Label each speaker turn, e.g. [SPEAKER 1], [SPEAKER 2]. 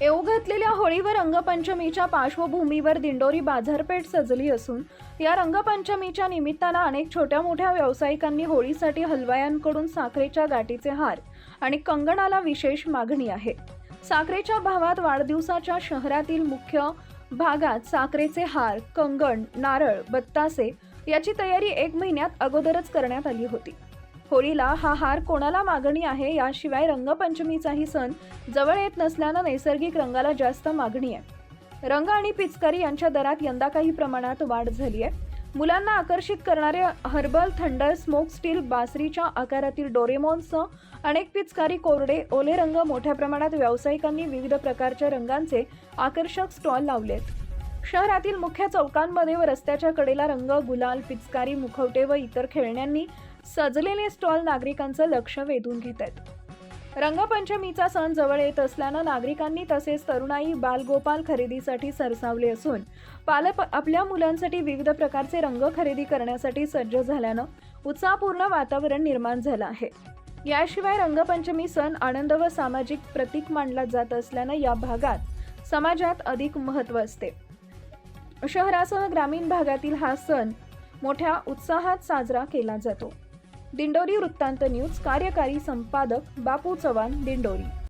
[SPEAKER 1] येऊ घातलेल्या होळीवर रंगपंचमीच्या पार्श्वभूमीवर दिंडोरी बाजारपेठ सजली असून या रंगपंचमीच्या निमित्तानं अनेक छोट्या मोठ्या व्यावसायिकांनी होळीसाठी हलवायांकडून साखरेच्या गाठीचे हार आणि कंगणाला विशेष मागणी आहे। साखरेच्या भावात वाढदिवसाच्या शहरातील मुख्य भागात साखरेचे हार, कंगण, नारळ, बत्तासे याची तयारी 1 महिन्यात अगोदरच करण्यात आली होती। होळीला हा हार कोणाला मागणी आहे, याशिवाय रंगपंचमीचाही सण जवळ येत नसल्यानं नैसर्गिक रंगाला जास्त मागणी आहे। रंग आणि पिचकारी यांच्या दरात यंदा काही प्रमाणात वाढ झाली आहे। मुलांना आकर्षित करणारे हर्बल थंडर स्मोक स्टील बासरीच्या आकारातील डोरेमॉनसह अनेक पिचकारी, कोरडे ओले रंग मोठ्या प्रमाणात व्यावसायिकांनी विविध प्रकारच्या रंगांचे आकर्षक स्टॉल लावलेत। शहरातील मुख्य चौकांमध्ये व रस्त्याच्या कडेला रंग, गुलाल, पिचकारी, मुखवटे व इतर खेळण्यांनी सजलेले स्टॉल नागरिकांचं लक्ष वेधून घेत आहेत। रंगपंचमीचा सण जवळ येत असल्यानं नागरिकांनी तसेच तरुणाई बालगोपाल खरेदीसाठी सरसावले असून पालक आपल्या मुलांसाठी विविध प्रकारचे रंग खरेदी करण्यासाठी सज्ज झाल्यानं उत्साहपूर्ण वातावरण निर्माण झालं आहे। याशिवाय रंगपंचमी सण आनंद व सामाजिक प्रतीक मानला जात असल्यानं या भागात समाजात अधिक महत्त्व असते। शहरासह ग्रामीण भागातील हा सण मोठ्या उत्साहात साजरा केला जातो। दिंडोरी वृत्तांत न्यूज कार्यकारी संपादक बापू चव्हाण, दिंडोरी।